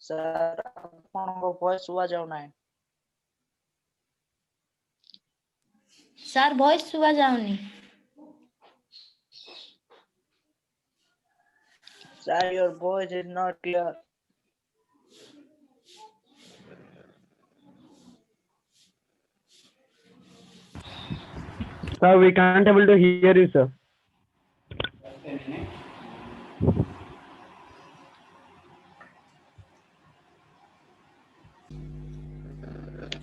Sir आपको voice सुवा जाऊ ना सर वॉइस सुवा जाऊनी sir your voice is not clear Sir, we can't able to hear you, sir.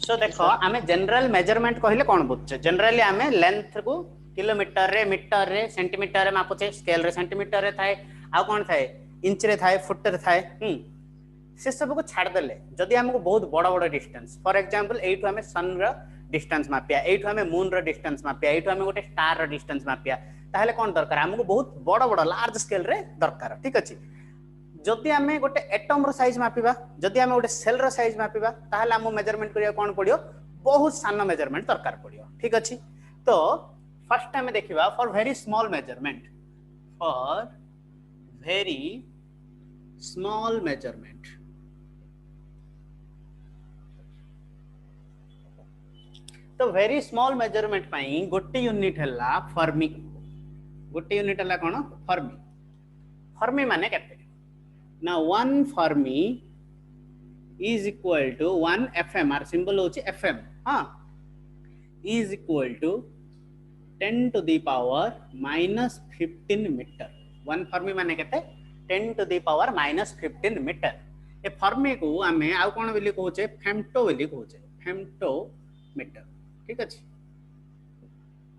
So देखो आमे जनरल मेजरमेंट कहले कोन बुझे जनरली आमे लेंथ को किलोमीटर रे मीटर रे सेंटीमीटर रे मापुचे स्केल रे सेंटीमीटर रे थाए आ कोन थाए इंच रे थाए फुट रे थाए से सब को छाड़ देले जदी हमको बहुत बड़ बड़ डिस्टेंस फॉर एग्जांपल एठु हमें सन रो डिस्टेंस मापिया एठु हमें मून रो डिस्टेंस मापिया एठु हमें गोटे स्टार रो डिस्टेंस मापिया ताहले कोन दरकार हमको बहुत बड़ बड़ लार्ज स्केल रे दरकार ठीक अछि जदि आमे गोटे एटम रो साइज मापिबा जदि आमे गोटे सेल रो साइज मापिबा ताहले हम मेजरमेंट करिया कोन पडियो बहुत सान मेजरमेंट दरकार पडियो ठीक अछि तो फर्स्ट टाइम देखिबा फॉर वेरी स्मॉल मेजरमेंट तो वेरी स्मॉल मेजरमेंट पई गोटे यूनिट हला फर्मी गोटे यूनिट हला कोन फर्मी फर्मी माने केते now 1 fermi is equal to 1 fm our symbol होची fm हां is equal to 10 to the power minus 15 meter 1 fermi माने केते 10 to the power minus 15 meter A Fermi को हमें आ कोन बेली कहूचे फेम्टो बेली कहूचे फेम्टोमीटर ठीक अछि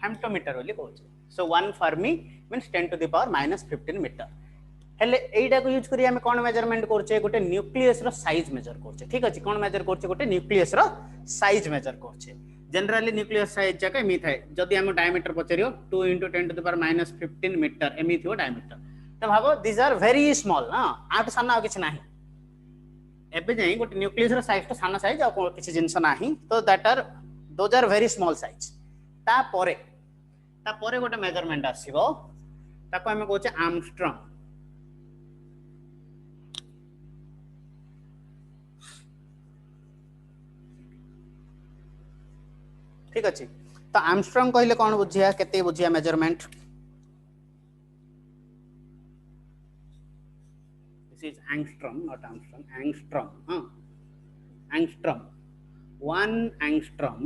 फेम्टोमीटर बेली कहूचे सो 1 fermi means 10 to the power minus 15 meter हेले एटा को यूज करी हम कोन मेजरमेंट करछे गोटे न्यूक्लियस रो साइज मेजर करछे ठीक अछि कोन मेजर करछे गोटे न्यूक्लियस रो साइज मेजर करछे जनरली न्यूक्लियस साइज जाके एमी थाए जदी हम डायमीटर पचरियो 2 * 10 to the power minus 15 meter एमी थियो डायमीटर तो भाबो दिस आर वेरी स्मॉल हां आठ साना किछ नाही एबे जाई गोटे न्यूक्लियस रो साइज तो साना साइज आ किछ जिंस नाही तो that are those are very small size ता परे गोटे मेजरमेंट आसीबो ताको हम कहूचे आर्मस्ट्रांग ठीक अछि तो आर्मस्ट्रांग कहले कोन बुझिया केते बुझिया measurement this is angstrom not Armstrong angstrom हां angstrom 1 angstrom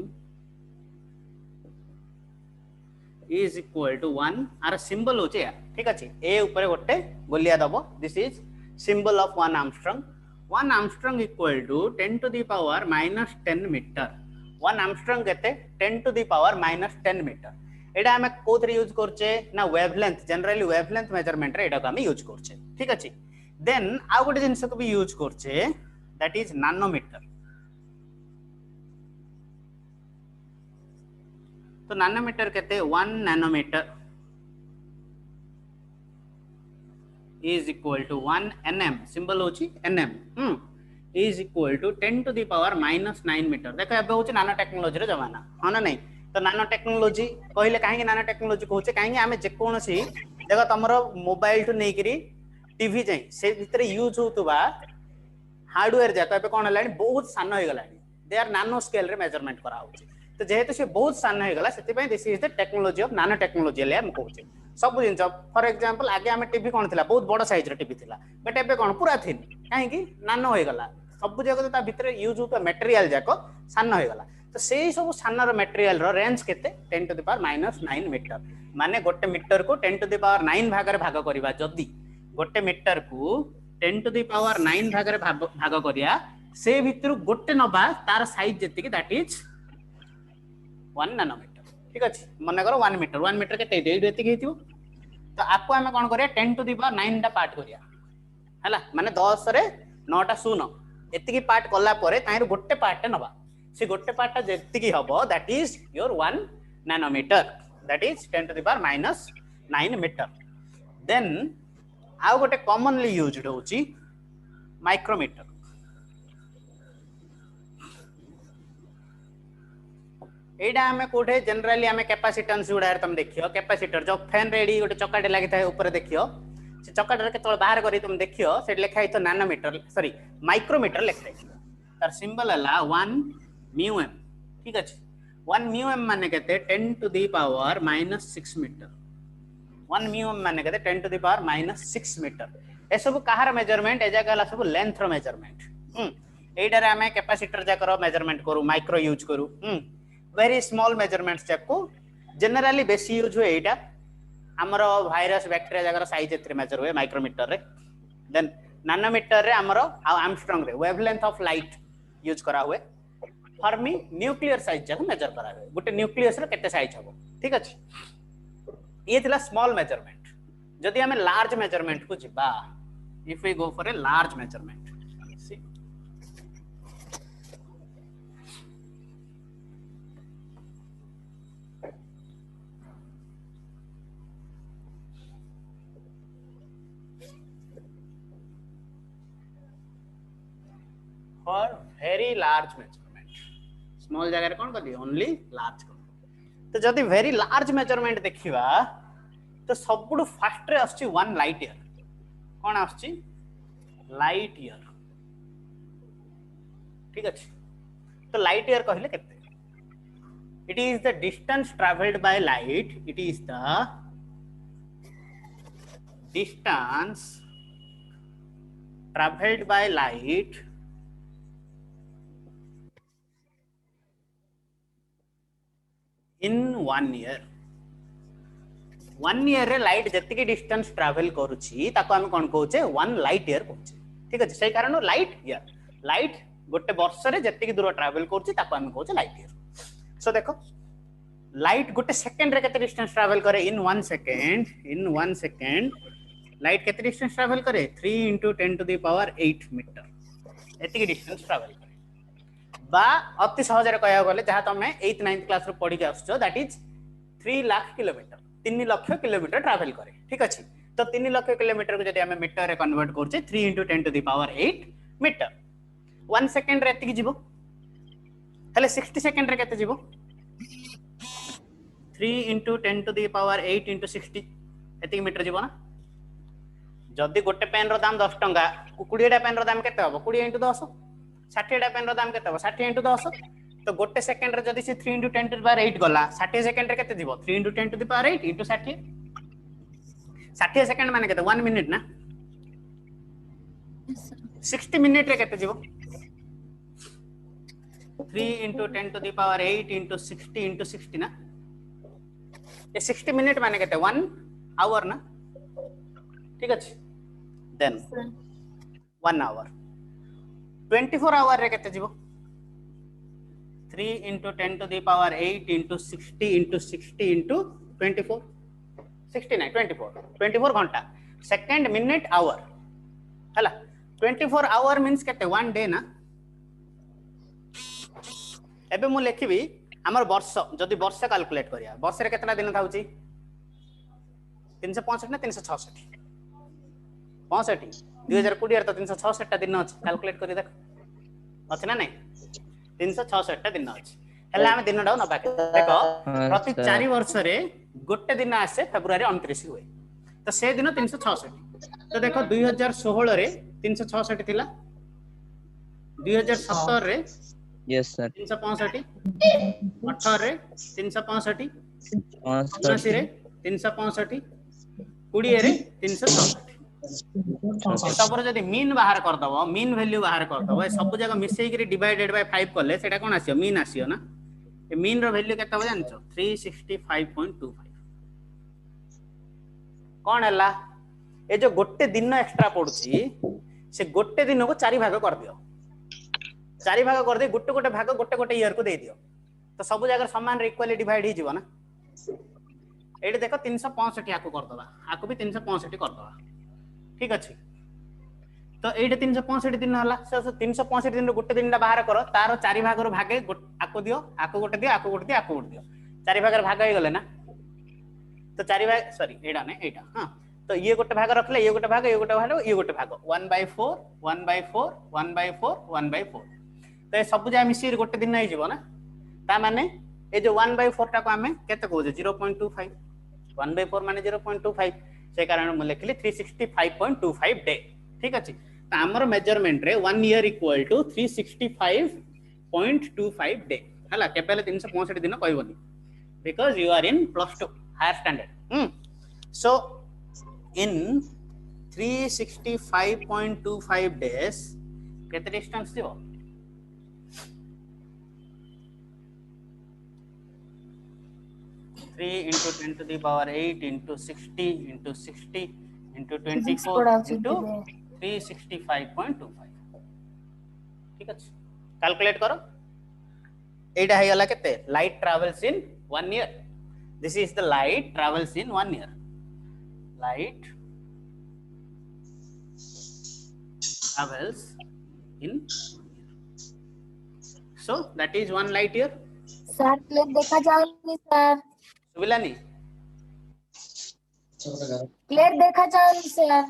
is equal to 1 आर सिंबल होचे ठीक अछि ए ऊपर गोटे गोलिया दबो this is symbol of 1 Armstrong equal to 10 to the power minus 10 meter 1 Armstrong केते 10 to the power minus 10 meter एडा हम कोथरे यूज करछे ना वेवलेंथ जनरली वेवलेंथ मेजरमेंट रे एडा को हम यूज करछे ठीक अछि देन आ गोटे जिंस को भी यूज करछे दैट इज नैनोमीटर तो नैनोमीटर केते 1 nanometre is equal to 1 nm symbol होची nm is equal to 10 to the power minus 9 metre देखो एबे होची नानो टेक्नोलॉजी रे जमाना हां ना नहीं तो नानो टेक्नोलॉजी कहले काहे नानो टेक्नोलॉजी कहूचे काहे हमें जे कोनसी देखो तमरो मोबाइल टू नै करी टीवी जाई से भीतर यूज होतबा हार्डवेयर जातो एबे कोन हलानी बहुत सान होई गलानी दे आर नानो स्केल रे मेजरमेंट करा होची तो जेहेतु से बहुत सान होई गला सेति पई this is the technology of नानो टेक्नोलॉजी ले हम कहूचे सब जिन फॉर एग्जांपल आगे हमें टीवी कोन थिला बहुत बड़ साइज रे टीवी थिला बट एबे कोन पूरा थिन काहे कि नानो होई गला सब जगह ता भीतर यूज होता मटेरियल जाको सान होई गला तो सेही सब सानर मटेरियल रो रेंज केते 10 to the power minus 9 metre माने गोटे मीटर को 10 to the power 9 भाग रे भाग करबा जदी गोटे मीटर को 10 to the power 9 भाग रे भाग करिया से भीतर गोटे नबा तार साइज जति कि दैट इज 1 नैनोमीटर ठीक अछि मने करो 1 मीटर केते एति हेतियो तो आपको हम कोन करिया 10 to the power 9 टा पार्ट करिया हला माने 10 रे 9 टा 0 एति की पार्ट कला परे ताइर गोटे पार्ट नबा से गोटे पार्ट जति की हबो that is your 1 nanometre that is 10 to the power minus 9 metre then आउ गोटे कॉमनली यूज्ड होची माइक्रोमीटर एडा हमें कोठे जनरली हमें कैपेसिटेंस उडार तुम देखियो कैपेसिटर जो फैन रेडी गोटे चकाटे लागि थाए ऊपर देखियो से चकाटर केतल बाहर करी तुम देखियो से लिखा है तो नैनोमीटर सॉरी माइक्रोमीटर लिखा है तार सिंबल हला 1 म्यू एम ठीक अछि 1 म्यू एम माने केते 10 to the power -6 metre 1 mu M माने केते 10 टू द पावर -6 मीटर ए सब कहार मेजरमेंट ए जगह सब लेंथ रो मेजरमेंट एटार आमे कैपेसिटर जाकर मेजरमेंट करू माइक्रो यूज करू वेरी स्मॉल मेजरमेंट्स जाको जनरली बेसी यूज हुए एटा हमर वायरस बैक्टीरिया जाकर साइज एत्रे मेजर हुए माइक्रोमीटर रे देन नैनोमीटर रे हमर आर्मस्ट्रांग रे वेवलेंथ ऑफ लाइट यूज करा हुए फर्मी न्यूक्लियर साइज जाको मेजर करा हुए गुटे न्यूक्लियस रे केते साइज हबो ठीक अछि ये थिला स्मॉल मेजरमेंट जदि हमें लार्ज मेजरमेंट को जिबा if we go for a large measurement सी for very large measurement small जगह रे कोन कर दियो ओनली लार्ज कर तो जदि very large measurement देखिबा तो सबुड फास्ट रे आछि 1 लाइट ईयर कोन आछि लाइट ईयर ठीक अछि तो लाइट ईयर कहले केते it is the distance traveled by light it is the distance traveled by light in 1 year 1 year रे लाइट जति डिस्टेंस ट्रैवल करूची ताको हम कोन कहूचे 1 लाइट ईयर कहूचे ठीक अछि सेही कारण लाइट ईयर लाइट गोटे वर्ष रे जति दूर ट्रैवल करूची ताको हम कहूचे लाइट ईयर सो देखो लाइट गोटे सेकंड रे केते डिस्टेंस ट्रैवल करे इन 1 सेकंड लाइट केते डिस्टेंस ट्रैवल करे 3 * 10 टू द पावर 8 मीटर एति डिस्टेंस ट्रैवल करे बा अति सहज रे कहया गले जहा तमे 8th 9th क्लास रे पढी के आछो that is 3 lakh kilometer 3 lakh kilometer travel करे ठीक अछि तो 3 लाख किलोमीटर को जदि हमें मीटर रे कन्वर्ट करछे 3 * 10 to the power 8 metre 1 second रे एति जीवो हले 60 सेकंड रे केते जीवो 3 * 10 टू द पावर 8 * 60 एति मीटर जीवो ना जदि गोटे पेन रो दाम 10 टंका 20 टा पेन रो दाम केते हबो 20 * 10 60 टा पेन रो दाम केते हबो 60 * 10 तो गोटे सेकंड रे जदि से 3 * 10 टू द पावर 8 गला 60 सेकंड रे केते जीवो 3 * 10 टू द पावर 8 * 60 60 सेकंड माने केते 1 मिनिट ना 60 मिनिट रे केते जीवो 3 * 10 टू द पावर 8 * 60 * 60 ना ये 60 मिनिट माने केते 1 आवर ना ठीक अछि देन 1 आवर 24 आवर रे केते जीवो 3 * 10 टू द पावर 8 * 60 * 60 * 24 60 नहीं 24 घंटा सेकंड मिनिट आवर हला 24 आवर मींस केते 1 डे ना एबे मु लिखिबी हमर वर्ष जदि वर्ष कैलकुलेट करिया वर्ष रे केतना दिन थाउची 365 ना 366 65 2020 रे तो 366 टा दिन अछि कैलकुलेट करि देख अछि ना नहीं 366 टा दिन अछि हला हम दिन डाउ नबा देखो प्रति 4 वर्ष रे गोटे दिन आसे फेब्रुआरी 29 हुए तो से दिन 366 तो देखो 2016 रे 366 थिला 2017 रे यस सर 365 18 रे 365 19 रे 365 20 रे 366 सब जदि मीन बाहर कर दबो मीन वैल्यू बाहर कर दबो सब जगह मिसई के डिवाइडेड बाय 5 करले सेटा कोन आसियो मीन आसियो ना ए मीन रो वैल्यू केता जानछो 365.25 कोन हला ए जो गोटे दिन एक्स्ट्रा पड़ुची से गोटे दिन को 4 भाग कर दियो 4 भाग कर दे गोटे गोटे भाग गोटे गोटे ईयर को दे दियो तो सब जगह समान रे इक्वली डिवाइड ही जीवो ना एडी देखो 365 आको कर दबा आको भी 365 कर दबा ठीक अछि तो एडी 365 दिन हला से 365 दिन गोटे दिन बाहर करो तार 4 भाग रो भागे आको दियो आको गोटे दियो आको गोटे दियो आको गोटे दियो 4 भाग रे भाग हो गले ना तो 4 भाग सॉरी एडा नै एडा हां तो ये गोटे भाग रखले ये गोटे भाग ये गोटे भाग ये गोटे भाग 1/4 1/4 1/4 1/4 तो सब जा मिसी गोटे दिन ही जीवो ना ता माने ए जो 1/4 टा को हमें केते कहू 0.25 1/4 माने 0.25 से कारण मु लिखली 365.25 डे ठीक अछि त हमर मेजरमेंट रे 1 ईयर इक्वल टू 365.25 डे हला केबेले 365 दिन कहबोनी because you are in +2 higher standard so in 365.25 days केते डिस्टेंस दिबो 3 into 10 to the power 8 into 60 into 60 into 24 into 365.25 ठीक अछि कैलकुलेट करो एटा है गला केते light travels in 1 year this is the light travels in 1 year light travels in 1 year so that is 1 light year sir plate देखा जाओनी sir सुबिलानी plate देखा जाओनी sir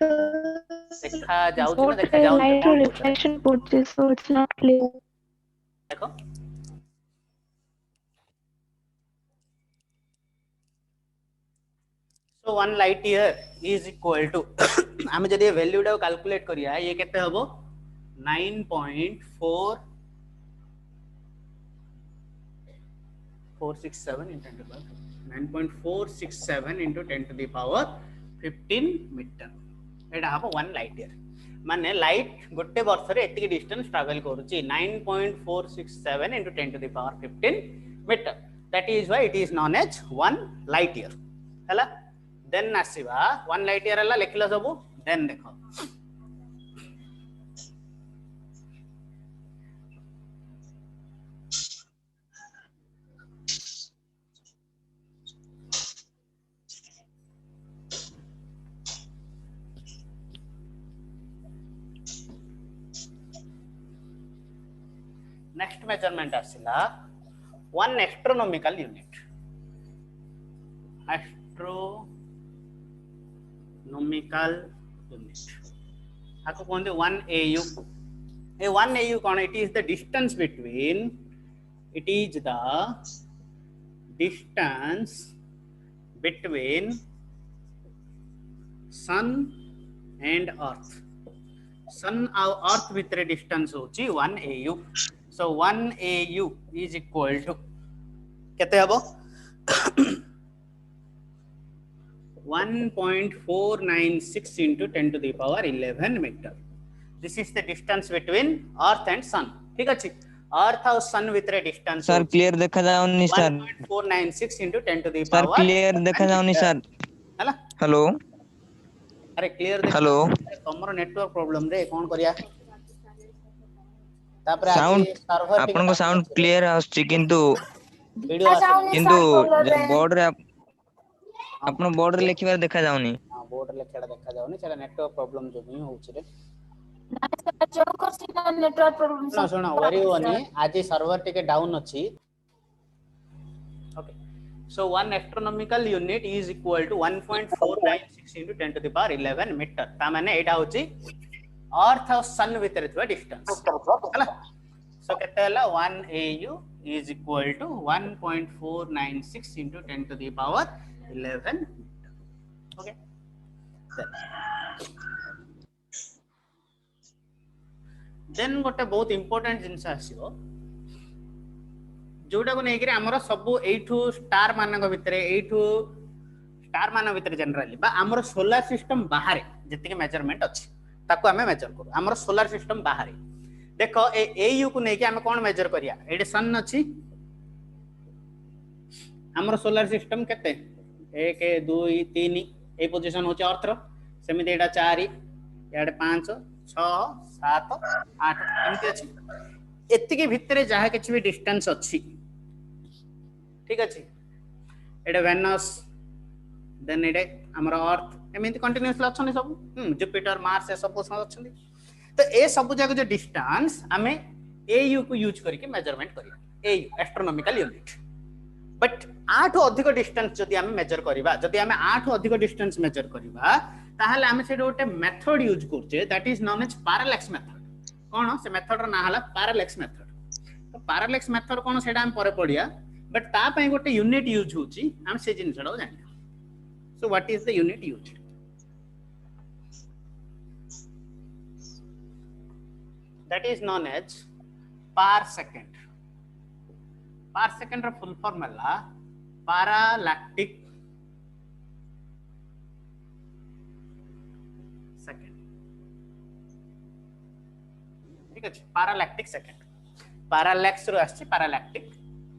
देखा जाउछ ना देखा जाउछ light reflection पड़ছে so it's not clear देखो so 1 light year is equal to हम जदि value डा calculate करिया ये केते हबो 9.467 into 10 to the power 9.467 into 10 to the power 15 metre एटा हबो 1 लाइट ईयर माने लाइट गोटे वर्ष रे एतिक डिस्टेंस ट्रैवल करूची 9.467 into 10 to the power 15 metre that is why it is known as 1 light year हला देन आसीबा 1 लाइट ईयर हला लिखला सब देन देखो नेक्स्ट मेजरमेंट आसीला 1 astronomical unit astronomical unit ako konde 1 au a 1 au kon it is the distance between sun and earth sun और earth भितरे distance होची 1 au so 1 au is equal to केते हबो 1.496 into 10 to the power 11 meter this is the distance between earth and sun ठीक अछि earth और sun भितरे distance sir clear देखा जाउनी sir 1.496 into 10 to the sir power clear देखा जाउनी सर हला हेलो अरे क्लियर देखा हेलो तमरो नेटवर्क प्रॉब्लम रे कोन करिया तापर आज साउंड सर्वर आपन को साउंड क्लियर आछि किंतु वीडियो किंतु बोर्ड रे आपन बोर्ड रे लिखिबार देखा जाउनी हां बोर्ड लेखेडा देखा जाउनी सेला नेटवर्क प्रॉब्लम जो ही होउछ रे नेटवर्क प्रॉब्लम ना सुनो वरी होनी आज सर्वर टिके डाउन अछि okay so 1 astronomical unit is equal to 1.496 into 10 to the power 11 metre ता माने एटा होची अर्थ और सन भितर थवा डिस्टेंस हला सो केते हला 1 au is equal to 1.496 into 10 to the power 11 meter okay then गोटे बहुत इंपोर्टेंट जिंस आसीबो जोटा को नेकरी हमर सब एठू स्टार मानक भितरे एठू स्टार मान भितरे जनरली बा हमर सोलर सिस्टम बाहर जति मेजरमेंट अछि ताको हमें मेजर करू हमर सोलर सिस्टम बाहर देखो ए एयू को नेकी हमें कोन मेजर करिया एडे सन अछि हमर सोलर सिस्टम केते 1 2 3 ए पोजीशन होचे अर्थ रो सेमिति एडा 4 याडे 5 6 7 8 एमति अछि एति के भितरे जहा किछ भी डिस्टेंस अछि ठीक अछि एडे वेनस देन एडे हमर अर्थ एमिति कंटीन्यूअसली अछन सब जुपिटर मार्स ए सब अछन तो ए सब जगह जो डिस्टेंस हमें एयू को यूज करके मेजरमेंट करिया एयू एस्ट्रोनॉमिकल यूनिट बट 8 अधिक डिस्टेंस जदि हमें मेजर करिबा जदि हमें 8 अधिक डिस्टेंस मेजर करिबा ताहले हमें सेडो ओटे मेथड यूज करछे that is known as parallax method कोन से मेथड रो ना हला पैरालैक्स मेथड तो पैरालैक्स मेथड कोन सेडा हम परे पडिया बट ता पई गोटे यूनिट यूज होची हम से जिनसडो जानिया So what is the unit used? That is known as parsecond. Parsecond ର full form ହେଲା parallactic second. ठीक ଅଛି, parallactic second. Parallax ରୁ ଆସିଛି parallactic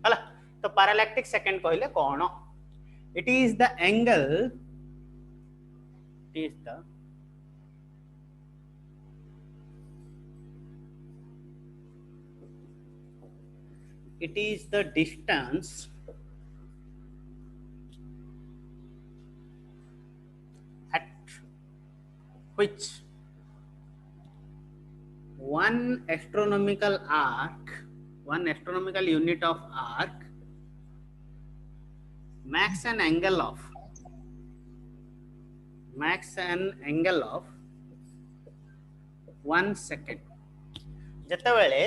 ହେଲା। तो parallactic second कहले कौन? It is the angle, it is the distance at which one astronomical unit of arc makes an angle of 1 second. जेतेबेले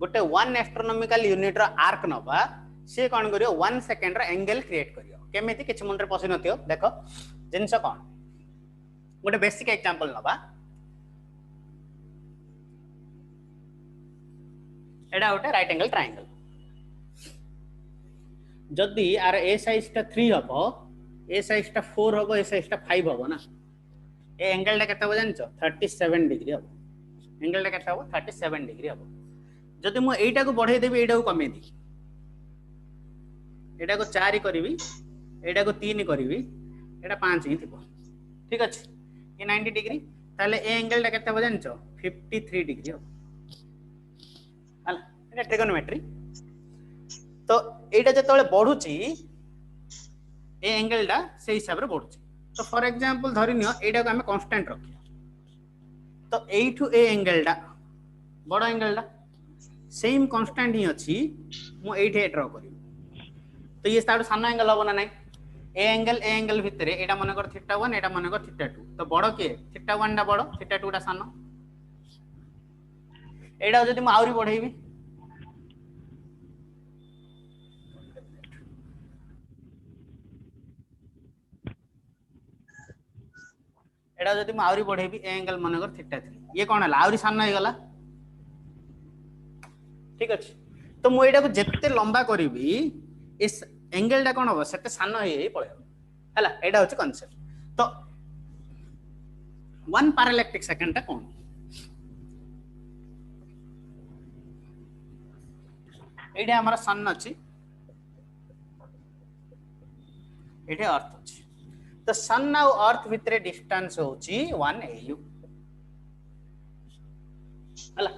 गोटे 1 एस्ट्रोनॉमिकल यूनिट रो आर्क नबा से कोन करियो 1 सेकंड रो एंगल क्रिएट करियो। केमिति किछ मुंडरे पसि नथियो। देखो जिंस कोन गोटे बेसिक एग्जांपल नबा। एडा गोटे राइट एंगल ट्रायंगल। जदि आर ए साइज टा 3 हबो, ए साइज टा 4 हबो, ए साइज टा 5 हबो ना, ए एंगल टा केते हबो जानछो? 37 डिग्री हबो। एंगल टा केते हबो? 37 डिग्री हबो। जदि मु एटा को बढ़ाई देबी, एटा को कमे दी, एटा को 4 करबी, एटा को 3 करबी, एटा 5 ही थिबो। ठीक अछि, ये 90 डिग्री, ताले ए एंगल टा केते हबो जानछो? 53 डिग्री हबो। हला एटा ट्रिगोनोमेट्री। तो एटा जतले बढ़ुची ए एंगल टा से हिसाब रे बढ़ुची। तो फॉर एग्जांपल धरिनियो एटा को हम कांस्टेंट रखिया, तो एठू ए एंगल टा बड़ एंगल टा सेम कांस्टेंट ही अछि, मु एठे ड्रा करियो। तो ये तार सानो एंगल होबो ना नाही? ए एंगल भितरे एटा माने कर θ1, एटा माने कर θ2। तो बड़ के θ1 टा बड़, θ2 टा सानो। एटा जदि मु आउरी बढ़ेबी, एटा जदि मु आउरी बढ़ेबी, ए एंगल माने कर θ3, ये कोन हला? आउरी सानो हे गला। ठीक अछि। तो मु एटा को जत्ते लंबा करबी, इस एंगल टा कोन हो? सेते सानो हे पळे हला। एटा होछि कांसेप्ट। तो 1 पैरालैक्टिक सेकंड टा कोन? एटा हमर सन अछि, एटे अर्थ अछि। तो सन और अर्थ भितरे डिस्टेंस होछि 1 AU हला।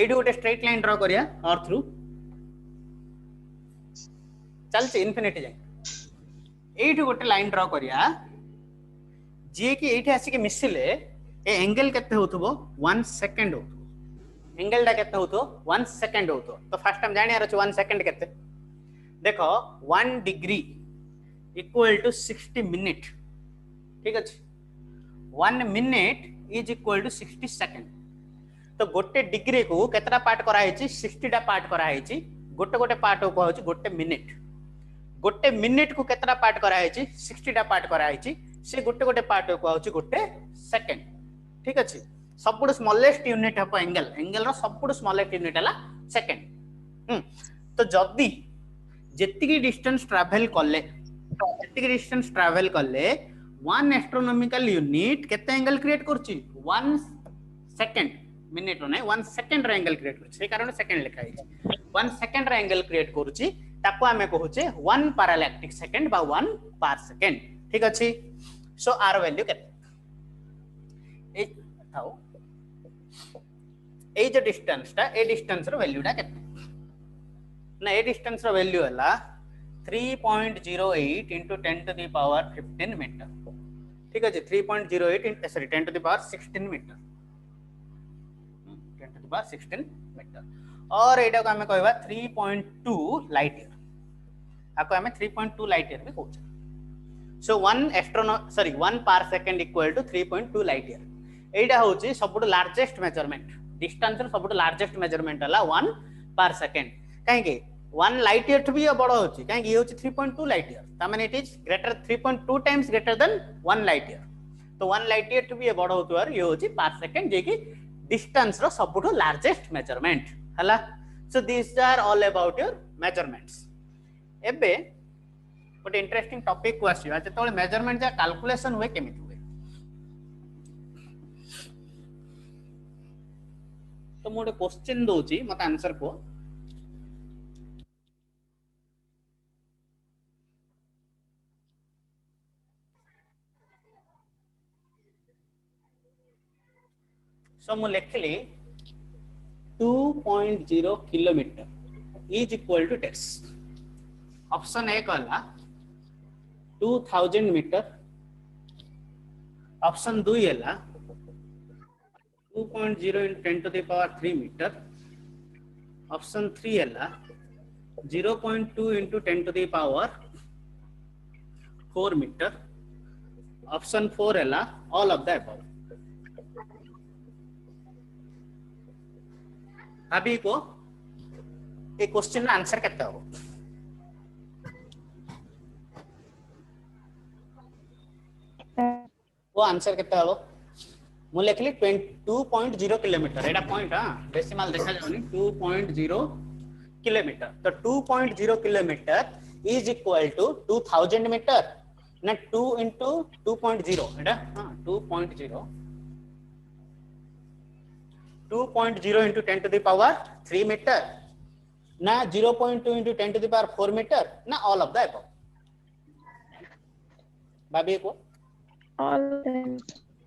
एडी गोटे स्ट्रेट लाइन ड्रा करिया अर्थ रु चलछि इन्फिनिटी जाय। एडी गोटे लाइन ड्रा करिया जे कि एठी आसी के मिसिले ए एंगल केते होथबो? 1 सेकंड होथबो। एंगल टा केते होथो? 1 सेकंड होथो। तो फर्स्ट टाइम जानिया रछ 1 सेकंड केते। देखो 1 डिग्री इक्वल टू 60 मिनिट। ठीक अछि। 1 minute is equal to 60 second. तो गोटे डिग्री को केतरा पार्ट करा हैछि? 60 टा पार्ट करा हैछि। गोटे गोटे पार्ट को कहउछि गोटे मिनिट। गोटे मिनिट को केतरा पार्ट करा हैछि? 60 टा पार्ट करा हैछि। से गोटे गोटे पार्ट को कहउछि गोटे सेकंड। ठीक अछि। सबुड स्मॉलेस्ट यूनिट हप एंगल, एंगल रो सबुड स्मॉलेस्ट यूनिट हला सेकंड। तो जदी जेतिकी डिस्टेंस ट्रैवल कले 1 एस्ट्रोनॉमिकल यूनिट केते एंगल क्रिएट करछि? 1 सेकंड। मिनिट रो नै 1 सेकंड रो एंगल क्रिएट करछि। से कारण सेकंड लिखा है। 1 सेकंड रो एंगल क्रिएट करछि, ताको हमें कहउछे 1 पैरालैक्टिक सेकंड बा 1 पार सेकंड। ठीक अछि। सो आर वैल्यू केते? ए थाओ ए जो डिस्टेंस टा, ए डिस्टेंस रो वैल्यू टा केते ना? ए डिस्टेंस रो वैल्यू हला 3.08 into 10 to the power 15 metre. ठीक है जी। 3.08 sorry 10 to the power 16 metre, 10 to the power 16 metre. और एटा को हमें कहबा 3.2 लाइट ईयर। आको हमें 3.2 लाइट ईयर भी कहउछ। So 1 per second equal to 3.2 light year. एटा होची सबुड लार्जेस्ट मेजरमेंट। डिस्टेंस रो सबुड लार्जेस्ट मेजरमेंट हला 1 पार सेकंड। काहे के 1 लाइट ईयर भी बड़ होची काहे ये होची 3.2 लाइट ईयर ता माने it is greater 3.2 times greater than 1 light year तो 1 लाइट ईयर भी बड़ होतुआर ये होची पर सेकंड जे कि डिस्टेंस रो सबुठो लार्जेस्ट मेजरमेंट हला so this are all about your measurements एबे गोटे इंटरेस्टिंग टॉपिक को आसीबा जेतोले मेजरमेंट जा कैलकुलेशन हुए केमिति हुए तो मोटे क्वेश्चन दोची मत आंसर को सो मु लिखली 2.0 kilometre is equal to text option ए कहला 2000 मीटर ऑप्शन 2 हैला 2.0 into 10 to the power 3 metre option 3 हैला 0.2 into 10 to the power 4 metre option 4 हैला ऑल ऑफ द अबव अभी को एक क्वेश्चन आंसर केते हो वो आंसर केते हो मु लिखली 2.0 किलोमीटर एटा पॉइंट हां डेसिमल देखा जाउनी 2.0 किलोमीटर तो 2.0 kilometre is equal to 2000 metre ना 2 into 2.0 एटा हां 2.0 into 10 to the power 3 meter ना 0.2 into 10 to the power 4 meter ना all of the above भाभी को all them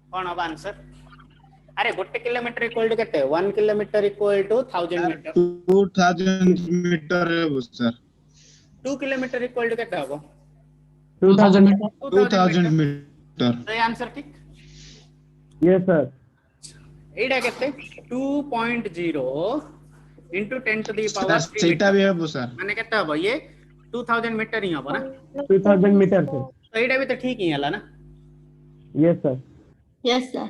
कौन अब आंसर अरे गोटे किलोमीटर इक्वल टू केते 1 kilometre equal to 1000 metre 2000 metre है सर 2 किलोमीटर इक्वल टू केते होबो 2000 मीटर 2000 मीटर तो ये आंसर ठीक यस सर एडा केते 2.0 into 10 to the power 3 सेटा भी है सर माने केते होबो ये 2000 मीटर ही होबो ना 2000 मीटर सर तो एडा भी तो ठीक ही हला ना yes sir yes sir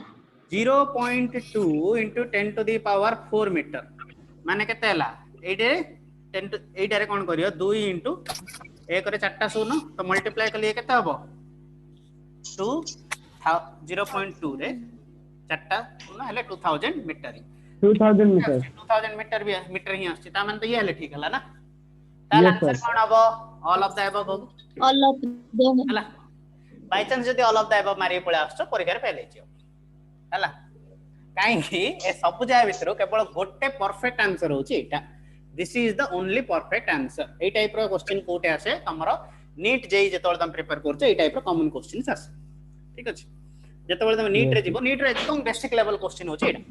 0.2 into 10 to the power 4 metre माने केते हला एडे 10 to 8 रे कोन करियो 2 into 1 रे 4टा शून्य तो मल्टीप्लाई कलिए केते होबो 2 0.2 रे 4टा शून्य हले 2000 मीटर 2000 मीटर 2000 मीटर भी मीटर ही आछि ता माने तो ये हले ठीक हला ना ताल आंसर कोन हबो ऑल ऑफ द अबव हबो ऑल ऑफ देम हला बाय चांस जदी ऑल ऑफ द अबव मारी पळे आछो परीक्षा रे फेल हेजियो हला काहे कि ए सब जाय भितरो केवल गोटे परफेक्ट आंसर होची एटा this is the only perfect answer ए टाइप रो क्वेश्चन कोटे आसे हमरो नीट जेई जेतोल तुम प्रिपेयर करछो ए टाइप रो कॉमन क्वेश्चंस आसे ठीक अछि जेतोल तुम नीट रे जीवो नीट रे एकदम बेसिक लेवल क्वेश्चन होची एटा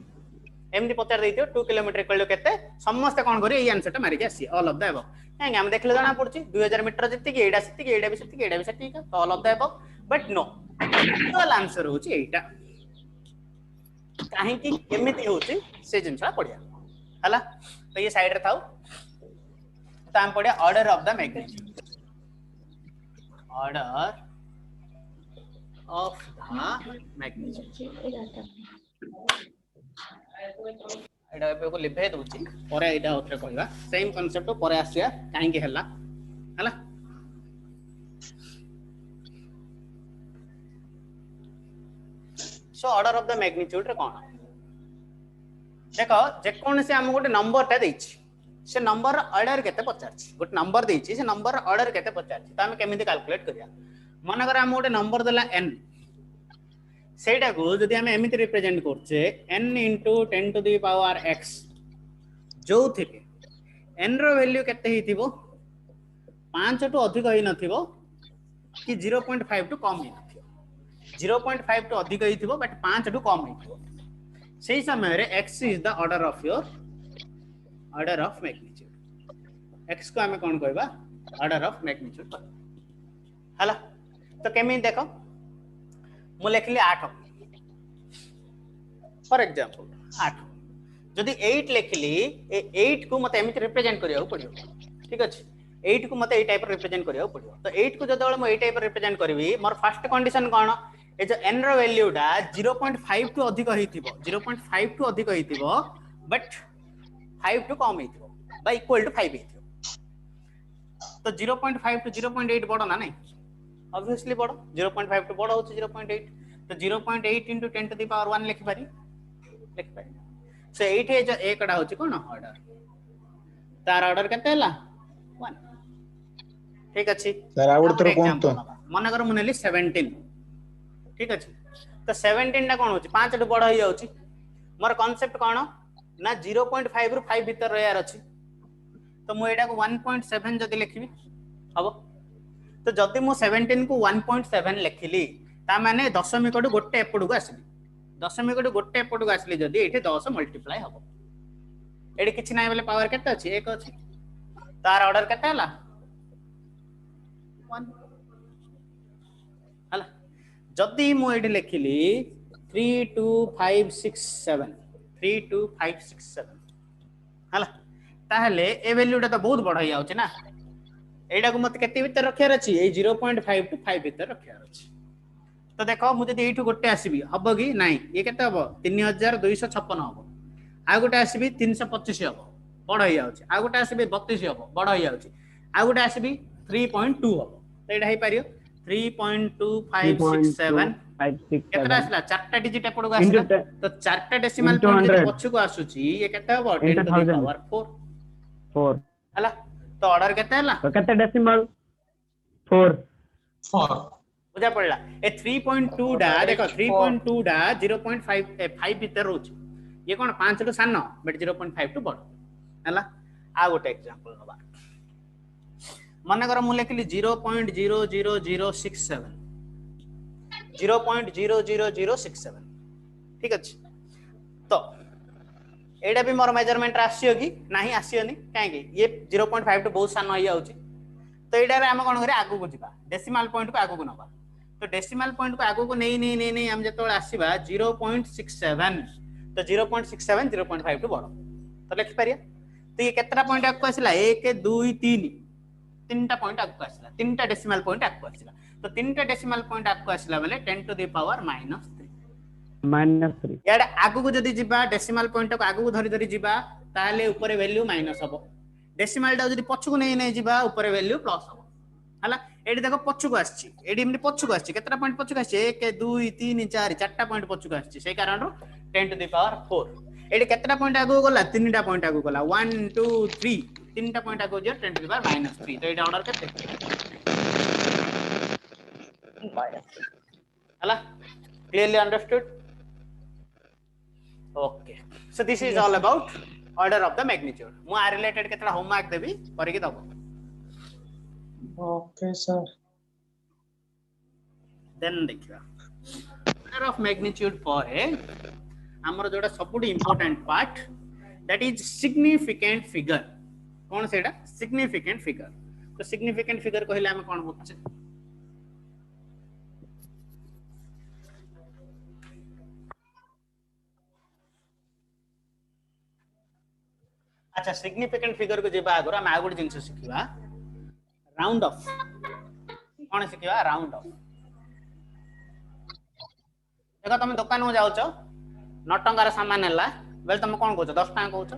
एमडी पचार देइथियो 2 किलोमीटर इक्वल टू केते समस्त कोन करी ए आंसर टा मारि के आसी ऑल ऑफ द अबव काहे हम देखले जाना पड़ची 2000 मीटर जति कि एडा सति कि एडा भी सति कि एडा भी सति का all of the above but no actual answer होची एटा काहे कि केमिति होची से जिनसा पड़िया हला तो ये साइड रे थाउ तो हम पड़िया order of the magnitude order of the magnitude एडा पे को लिभे दोची परे एडा उतरे कहबा सेम कांसेप्ट परे आसिया काहे कि हला हला so order of the magnitude रे कोन देखो जे कोन से हम गोटे नंबर टा देछि से नंबर ऑर्डर केते पचारछि गोटे नंबर देछि से नंबर ऑर्डर केते पचारछि त हम केमिति कैलकुलेट करिया मन कर हम गोटे नंबर देला n सेटा को जदि हम एमिति रिप्रेजेंट करछे n into 10 to the power x जो थिके n रो वैल्यू केते हिथिबो 5 टु अधिक होई नथिबो कि 0.5 टु कम होई नथिबो 0.5 टु अधिक हिथिबो बट 5 टु कम हिथिबो सेही समय रे x is the order of your order of magnitude x को हमें कोन कहबा ऑर्डर ऑफ मैग्नीट्यूड हला तो केमि देखो मु लिखली 8 फॉर एग्जांपल 8 जदि 8 लिखली ए 8 को मते एमिति रिप्रेजेंट करियो पड़ियो ठीक अछि 8 को मते ए टाइप रिप्रेजेंट करियो पड़ियो तो 8 को जदि म ए टाइप रिप्रेजेंट करबी मोर फर्स्ट कंडीशन कोन ए जो n रो वैल्यू डा 0.5 टू अधिक हिथिबो 0.5 टू अधिक हिथिबो बट 5 टू कम हिथिबो बा इक्वल टू 5 हिथिबो तो 0.5 टू 0.8 बड़ ना नहीं ऑब्वियसली बड़ 0.5 टू बड़ होची 0.8 तो 0.8 into 10 to the power 1 लिखि पारी सो 8 ए एकडा होची कोन ऑर्डर तार ऑर्डर केते हला 1 ठीक अछि सर आउट तर कोन तो मन कर मुनेली 17 ठीक अछि तो 17 ना कोन होची 5 टू बड़ होई जाउची मोर कांसेप्ट कोन ना 0.5 रु 5 भीतर रहयार अछि तो मु एडा को 1.7 जदी लिखिबी हबो तो जदी मु 17 को 1.7 लिखिली ता माने दशमिक को गोटे एपड को आसीली दशमिक को गोटे एपड को आसीली जदी एठी 10 मल्टीप्लाई हबो एडी किछि नै बेले पावर केते अछि 1 अछि तार ऑर्डर केते हला 1 हला जदी मु एडी लिखिली 32567 32567 हला ताहले ए वैल्यूटा तो बहुत बड़ हो जाउछ ना एडा को मत केते भीतर रखियार अछि ए 0.5 टू 5 भीतर रखियार अछि तो देखो मु जदी एठु गोटे आसीबी हबो कि नाही ये केते हबो 3256 हबो आ गोटे आसीबी 325 हबो बड़ हो जाउछ आ गोटे आसीबी 32 हबो बड़ हो जाउछ आ गोटे आसीबी 3.2 हबो तो एडा हे पारियो 3.2567 केतना आसला चारटा डिजिट एपड को आसला तो चारटा डेसिमल पॉइंट जदी पछ को आसुची ये केते हबो 10 टू द पावर 4 हला तो ऑर्डर केते हला तो केते डेसिमल 4 बुझा पड़ला ए 3.2 डा देखो 3.2 डा 0.5 5 भीतर रोच ये कोन 5 टू सानो बट 0.5 टू बड़ हला आ गोटे एग्जांपल नबा मन कर मु लेखली 0.00067 0.00067 ठीक अछि तो एडा भी मोर मेजरमेंट आसियो कि नाही आसियोनी काहे कि ये 0.5 टू बहुत सानो होई आउची तो एडा रे हम कोन करे आगु को जिबा डेसिमल पॉइंट को आगु को नबा तो डेसिमल पॉइंट को आगु को नहीं हम जतोल आसीबा 0.67 तो 0.67 0.5 टू बड़ तो लिख परिया तो ये केतना पॉइंट आगु आसीला 1 2 3 तीनटा पॉइंट आगु आसीला तीनटा डेसिमल पॉइंट आगु आसीला तो तीनटा डेसिमल पॉइंट आगु आसीला बेले 10 टू द पावर -3 याड आगु को जदी जिबा डेसिमल पॉइंट को आगु को धरि धरि जिबा ताले ऊपर वैल्यू माइनस हबो डेसिमल टा जदी पछ को नहीं जिबा ऊपर वैल्यू प्लस हबो हला एडी देखो पछ को आछि एडी हमने पछ को आछि केतना पॉइंट पछ को आछि 1 2 3 4 चारटा पॉइंट पछ को आछि से कारण 10 टू द पावर 4 एडी केतना पॉइंट आगु गला तीनटा पॉइंट आगु गला 1 2 3 तीनटा पॉइंट आगु जे 10 टू द पावर -3 तो एडी ऑर्डर केते हला clearly understood Okay, so this is all about order of the magnitude. Mu are related केतना होमवर्क देबी करि के दबो. Okay sir. Then देखिबा order of magnitude ପରେ हमर जोडा सबुडी important part that is significant figure. कोन सेटा significant figure. तो significant figure कहले हम कोन बुझछे अच्छा सिग्निफिकेंट फिगर को जेबा आगरा हम आगुड जिंस सिखिबा राउंड ऑफ कोन सिखिबा राउंड ऑफ देखो तुम दुकान में जाउछ 9 टंकार सामान हला बेल तुम कोन कहउछ 10 टंका कहउछ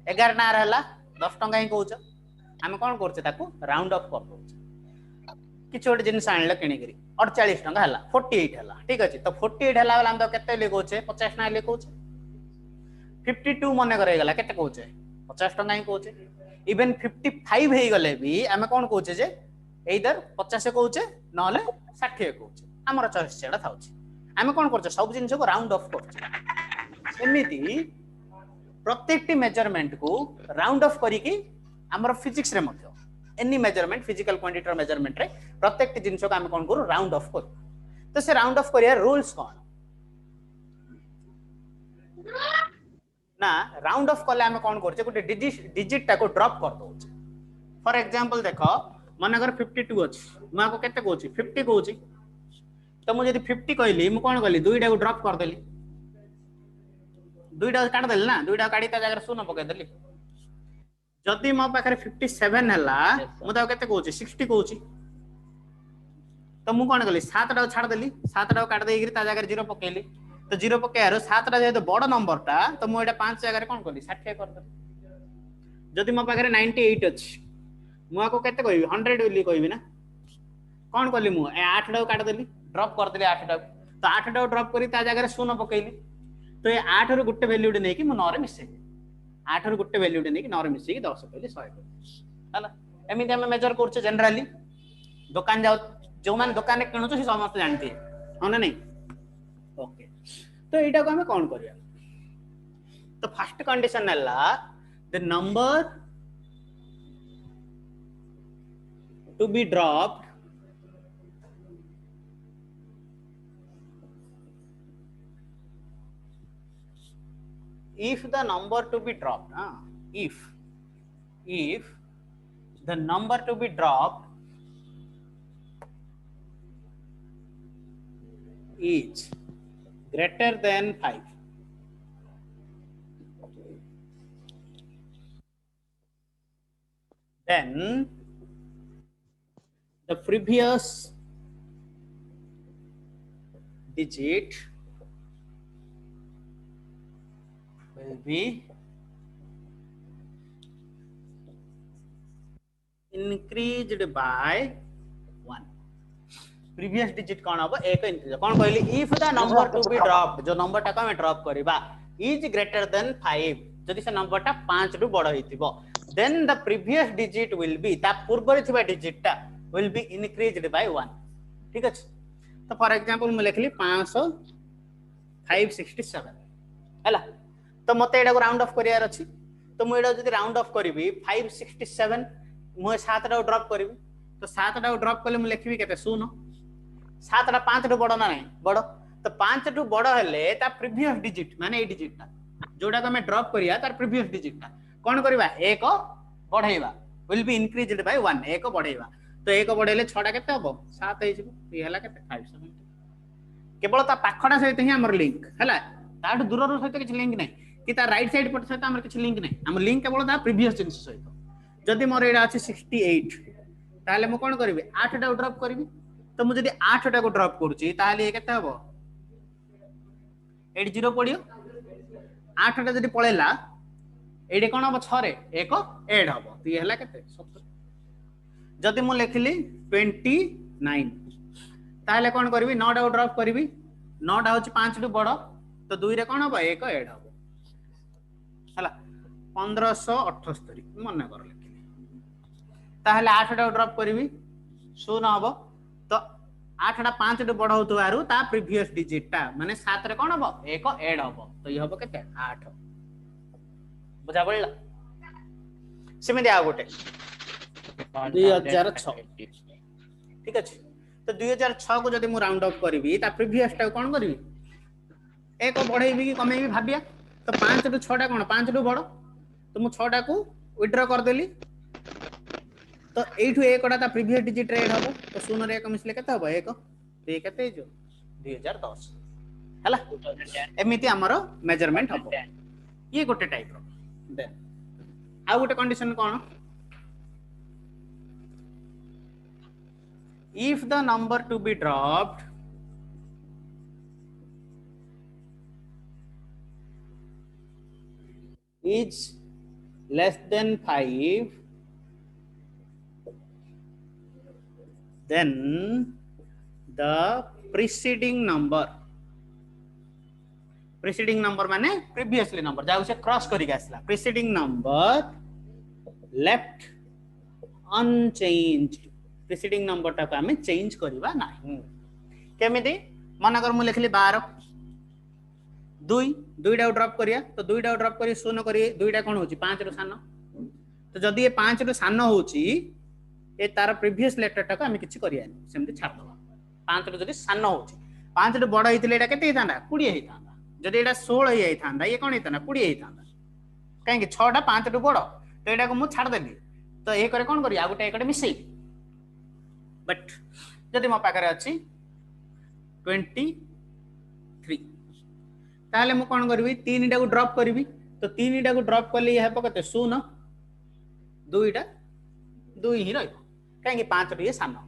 11 टंका हला 10 टंका ही कहउछ हम कोन करछ ताको राउंड ऑफ कर दउछ कि छोट जिंस आनले किनी करी 48 टंका हला 48 हला ठीक अछि तो 48 हला वाला हम तो केते लिखउछे 50 टंका लिखउछे 52 मने करे गला केते कहउछे 50 टंका ही कहउछे इवन 55 हे गले भी हम कोन कहउछे जे एइदर 50 कहउछे नले 60 कहउछे हमर चॉइस सेडा थाउछे हम कोन करछे सब जिंस को राउंड ऑफ करछे एमिति प्रत्येकटी मेजरमेंट को राउंड ऑफ करी कि हमर फिजिक्स रे मध्य एनी मेजरमेंट फिजिकल क्वांटिटी रो मेजरमेंट रे प्रत्येकटी जिंस को हम कोन करू राउंड ऑफ करू तो से राउंड ऑफ करिया रूल्स कोन ना राउंड ऑफ कले हम कोन करछे गोटे डिजिट टा को ड्रॉप कर दोछे फॉर एग्जांपल देखो मन अगर 52 अछि म को केते कहउची 50 कहउची तो मु जदी 50 कहली मु कोन कहली दुईटा को ड्रॉप कर देली दुईटा काट देली ना दुईटा काटी ता जगह शून्य पके देली जदी मो पाखरे 57 हला मु ता केते कहउची 60 कहउची तो मु कोन कहली 7 टा छाड़ देली 7 टा काट देई ता जगह 0 पकेली तो 0 पकेयारो 7 टा जेतो बड़ नंबर टा तो मु एटा 5 जगह रे कोन कहली 60 कर दे जदी मो पाखरे 98 अछि मुआ को केते कहबी 100 बोली कहबी ना कौन कली मु 8 टा काट देली ड्रॉप कर देली 8 टा तो 8 टा ड्रॉप करी ता जगह रे शून्य पकेली तो ये 8 रो गुटे वैल्यू नै कि मु 9 रे मिसे 8 रो गुटे वैल्यू नै कि 9 रे मिसे कि 10 कहली 100 हला एमिति हम मेजर करछ जनरली दुकान जाओ जो मान दुकान रे किनु से समस्त जानती है होना नहीं ओके तो एटा को हम कोन करिया तो फर्स्ट कंडीशन हला the number to be dropped if the number to be dropped if the number to be dropped is greater than 5 then the previous digit will be increased by 1 previous digit कौन हम एक increase कौन कहली if the number to be dropped जो number टा हम drop करबा is greater than 5 जदि से नंबर टा 5 रु बड़ होइतिबो then the previous digit will be ता पूर्व रे थिबा डिजिट टा will be increased by 1 ठीक अछि तो फॉर एग्जांपल मैं लिखली 567 हैला तो मते एडा को राउंड ऑफ करियार अछि तो मु एडा जदि राउंड ऑफ करबी 567 मु 7 टा ड्रॉप करबी तो 7 टा ड्रॉप करले मु लिखबी केते 0 7 टा 5 टू बड़ ना नहीं बड़ तो 5 टू बड़ हेले ता प्रीवियस डिजिट माने ए डिजिट ता जोडा को मैं ड्रॉप करिया तार प्रीवियस डिजिट ता कोन करबा 1 बढ़ाइबा विल बी इंक्रीज्ड बाय 1 1 बढ़ाइबा तो 1 बढ़ाइले 6 टा केते हबो 7 हे जिवो ई हला केते 570 केवल ता पाखडा सहित ही हमर लिंक हला ताड दूर रो सहित किछ लिंक नहीं कि ता राइट साइड पट सहित हमर किछ लिंक नहीं हम लिंक केवल ता प्रीवियस जिंस सहित जदि मोर एडा अछि 68 ताले मु कोन करबी 8 टा ड्रॉप करबी तो मु जदि 8 टा को ड्रॉप करूची ताले केते हबो 80 पडियो 8 टा जदि पळेला एडे कोन हबो 6 रे 1 ऐड हबो तो ये हला केते 70 जदि मु लिखली 29 ताले कोन करबी 9 टा ड्रॉप करबी 9 टा होची 5 टू बड़ तो 2 रे कोन हबो 1 ऐड हबो हला 1578 मन कर लिखली ताले 8 टा ड्रॉप करबी 0 हबो तो 8 टा 5 टू बड़ होतवारु ता प्रीवियस डिजिट ता माने 7 रे कोन हबो 1 ऐड हबो तो ये हबो केते 8 बुझा पड़ला सेमे आ गोटे 2006 ठीक अछि तो 2006 को जदि मु राउंड ऑफ करबी ता प्रीवियस टा कोन करबी 1 बढ़ाइबी कि कमेबी भाबिया तो 5 टू 6 टा कोन 5 टू बड़ तो मु 6 टा को विथड्रॉ कर देली तो एठु 1 टा ता प्रीवियस डिजिट रे हबो तो 0 रे 1 मिसले केते हबो 1 तो ये केते जो 2010 हला एमिति हमरो मेजरमेंट हबो ये गोटे टाइप रो देन आ गोटे condition cone if the number to be dropped is less than 5 then the preceding number माने previously number जाउ से क्रॉस करी आसला preceding number left unchanged preceding number टा को हमें चेंज करबा नाही केमिति मन कर मु लिखली 12 2 टा ड्रॉप करिया तो 2 टा ड्रॉप करी 0 करी 2 टा कोन होची 5 रो सानो तो जदी ये 5 रो सानो होची ए तार प्रीवियस लेटर टा को हमें किछि करिया सेमति छाड़ दबा 5 रो जदी सानो होची 5 रो बड़ हितले एटा केते हितांदा 20 हितांदा जदी एटा 16 हि हितांदा ये कोन हितांदा 20 हितांदा काहे कि 6 टा 5 रो बड़ तो एटा को मु छाड़ देली तो ए करे कोन करिया गोटे एकटे मिसई बट जदि मो पाखरे अछि 23 ताले मु कोन करबी 3 टा को ड्रॉप करबी तो 3 टा को ड्रॉप करले हे पकते 0 2 टा 2 ही रहइबो काहे कि 5 टा ये सानो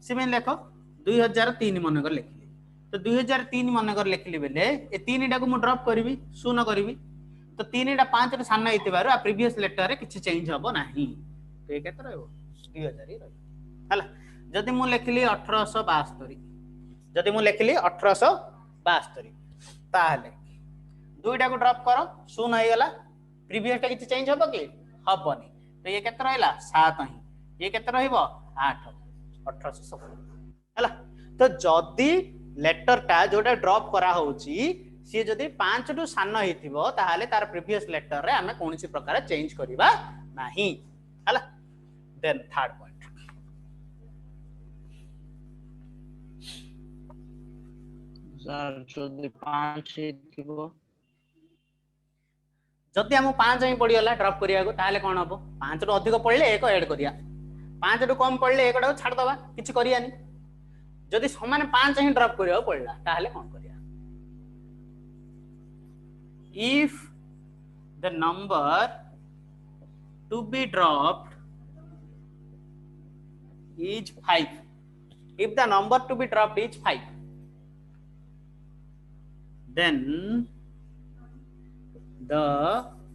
सिमे लेखो 2003 मन कर लिखली तो 2003 मन कर लिखली बेले ए 3 टा को मु ड्रॉप करबी 0 करबी तो 3 टा 5 टा सानो हितबारो आ प्रीवियस लेटर रे किछि चेंज हबो नाही तो ये केते रहबो 2000 ही रहबो हला जदी मु लिखली 1872 जदी मु लिखली 1872 ताहले दुईटा को ड्रॉप करो शून्य हो गला प्रीवियस टा किछि चेंज होबो कि हबनी तो ये केते रहला 7 ही ये केते रहइबो 8 1870 हला तो जदी लेटर टा जोटा ड्रॉप करा होची सी जदी 5 टू सान हेतिबो ताहाले तार प्रीवियस लेटर रे हमें कोनसी प्रकार चेंज करिबा नाही हला देन थर्ड पॉइंट सर जदी 5 थिबो जदि हम 5 ही पड़ीगला ड्रॉप करिया को ताहाले कोन हबो 5 रु अधिक पड़ले एक ऐड करिया 5 रु कम पड़ले एक डाको छाड़ दबा किछि करियानी जदि समान 5 ही ड्रॉप करिया पड़ला ताहाले कोन करिया if the number to be dropped is 5 if the number to be dropped is 5 then the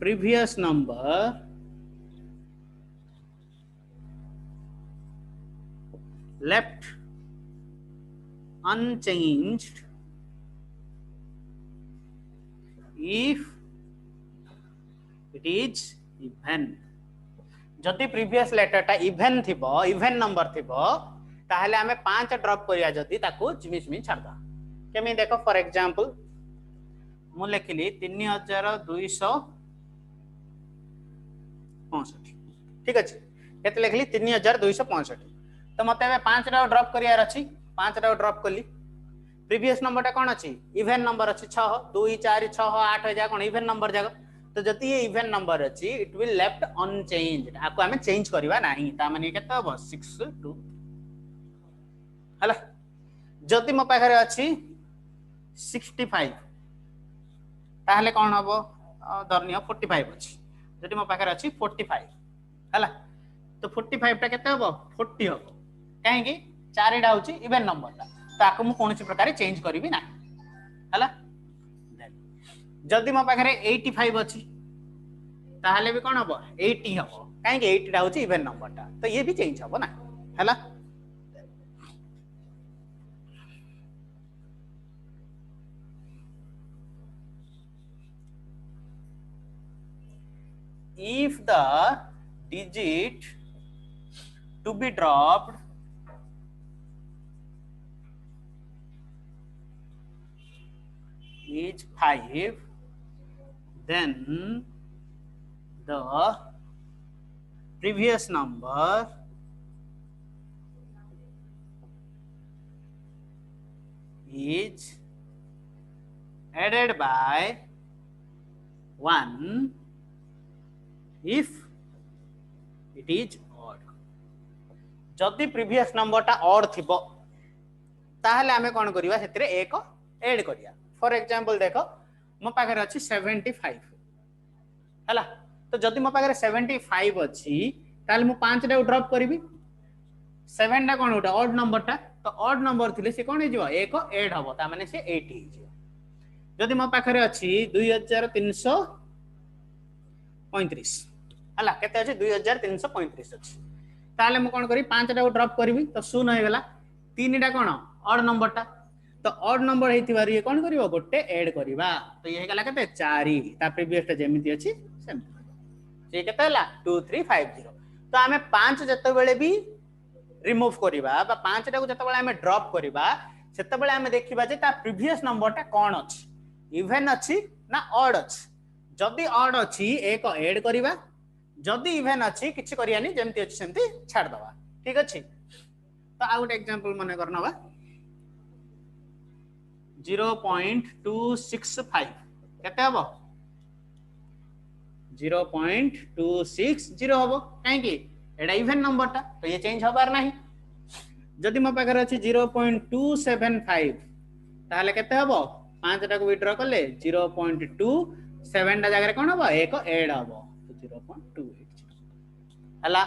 previous number left unchanged if it is even जदि प्रीवियस लेटर टा इवन थिबो इवन नंबर थिबो ताहले हमें 5 ड्रॉप करिया जदि ताको जिमिसमि छाड़दा केमी देखो फॉर एग्जांपल मु लिखली 3265 ठीक अछि केते लिखली 3265 तो मते 5 रा ड्रॉप करिया अछि 5 रा ड्रॉप करली प्रीवियस नंबर टा कोन अछि इवन नंबर अछि 6 2 4 6 8 जा कोन इवन नंबर जाग तो जति ये इवन नंबर अछि इट विल लेफ्ट अनचेंज्ड आको हमें चेंज करबा नाही ता माने केते हो 6 2 हला जति मो पाखरे अछि 65 ताहले कोन हबो धरनियो 45 अछि जति मो पाखरे अछि 45 हला तो 45 टा केते हबो 40 हबो काहे कि चारिडा होछि इवन नंबर ता ताको मु कोनसी प्रकार चेंज करबी ना हला जदि मो पाखरे 85 अछि ताहले भी कोन हबो 80 हबो काहे कि 80 टा होछि इवन नंबर ता तो ये भी चेंज हबो ना हला if the digit to be dropped is 5 then the previous number is added by 1 if it is odd जदि प्रीवियस नंबर टा ऑड थिबो ताहले हमें कोन करिवा सेतरे एक ऐड करिया फॉर एग्जांपल देखो मो पाखरे अछि 75 हला तो जदि मो पाखरे 75 अछि ताहले मु 5 टा ड्रॉप करबी 7 टा कोन उठा ऑड नंबर टा तो ऑड नंबर थिले से कोन हे जिवो एक ऐड हबो ता माने से 80 हे जिवो जदि मो पाखरे अछि 2335 हला केते अछि 2335 अछि ताले मु कोन करी 5 टा ड्रॉप करबी तो शून्य हो गेला 3 टा कोन ऑड नंबर टा तो ऑड नंबर हेतिबार ये कोन करिवो गोटे ऐड करिवा तो ये गेला केते 4 ता प्रीवियस टा जेमिति अछि सेम ये केते हला 2350 तो हमें 5 जते बेले भी रिमूव करिवा बा 5 टा को जते बेले हमें ड्रॉप करिवा सेते बेले हमें देखिबा जे ता प्रीवियस नंबर टा कोन अछि इवन अछि ना ऑड अछि जदि ऑड अछि एक ऐड करिवा जदि इवन अछि किछि करियानी जेमति अछि सेमति छाड़ दवा ठीक अछि तो आ गुटे एग्जांपल मने करनवा 0.265 केते हबो 0.260 हबो काहे कि एडा इवन नंबर ता तो ये चेंज होबार नाही जदि मो पाखर अछि 0.275 ताहले केते हबो 5 टा को विथड्रॉ करले 0.27 टा जगह रे कोन हबो एक ऐड हबो तो 0.280 हला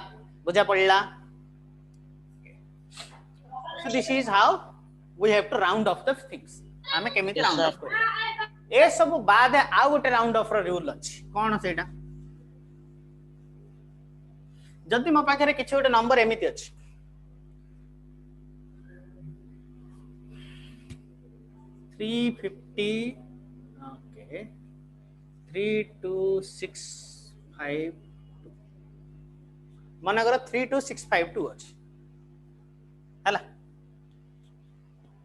बुझा पड़ला so this is how we have to round off the things हमें केमिति राउंड ऑफ करी ए सब बाद आ गोटे राउंड ऑफ रो रूल अछि कोन सेटा जदि मो पाखे किसी गोटे नंबर एमती अच्छी 350 ओके 32652 मन कर 32652 अच्छी है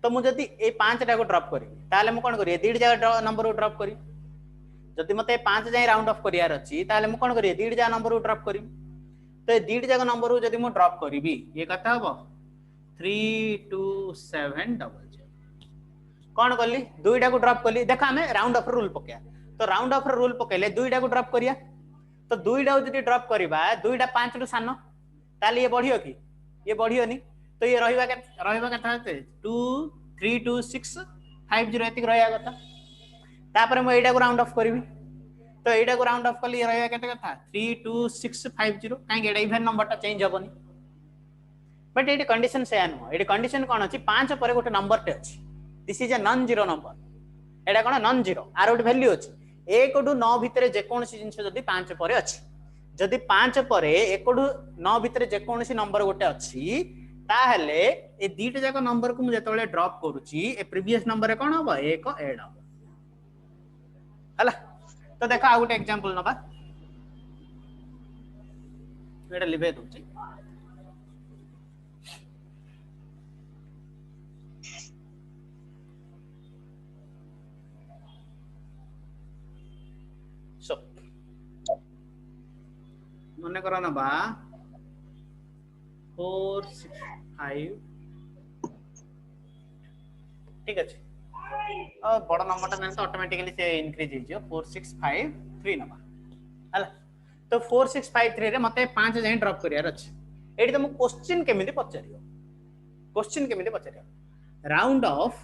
तो मुझे ये 5 टा को ड्रॉप करी ताले मु कोन करी 2 जगह नंबर को ड्रॉप करी जदि मते 5 जाय राउंड ऑफ करियार अछि ताले मु कोन करी 2 जगह नंबर को ड्रॉप करी तो 2 जगह नंबर को जदि मु ड्रॉप करीबी ये कथा हबो 32700 कोन करली 2 टा को ड्रॉप करली देखा हमें राउंड ऑफ रूल पकया तो राउंड ऑफ रूल पकेले 2 टा को ड्रॉप करिया तो 2 टा जदि ड्रॉप करबा 2 टा 5 रु सानो ताले ये बढ़ियो कि ये बढ़ियोनी तो ये रहिबा कथा 23265 एतिक रहया कथा तापर मैं एटा को राउंड ऑफ करबी तो एटा को राउंड ऑफ कली रहया कथा 32650 काहे एटा इवन नंबर ता चेंज होबनी बट एटी कंडीशन से आनो एटी कंडीशन कोन अछि 5 पर गोटे नंबर टे अछि this is a non zero number Etah cone non zero are गोटे वैल्यू अछि 1 टू 9 भितरे जे कोनसी जिंस जदी 5 पर अछि जदी 5 पर 1 टू 9 भितरे जे कोनसी नंबर गोटे अछि ताहले ए दीटा जाक नंबर को मु जतले ड्रॉप करूची ए प्रीवियस नंबर कोन होबो 1 ऐड होबो हला तो देखा आ गोटे एग्जांपल नबा एटा लिबे दोची सो मने करो ना बा 465 ठीक है और बड़ा नंबर टा तो ऑटोमेटिकली से इंक्रीज हो जियो 4653 नबा हला तो 4653 रे मते 5 जाय ड्रॉप करियार अछि एठी तो मु क्वेश्चन केमिति पचारियो round off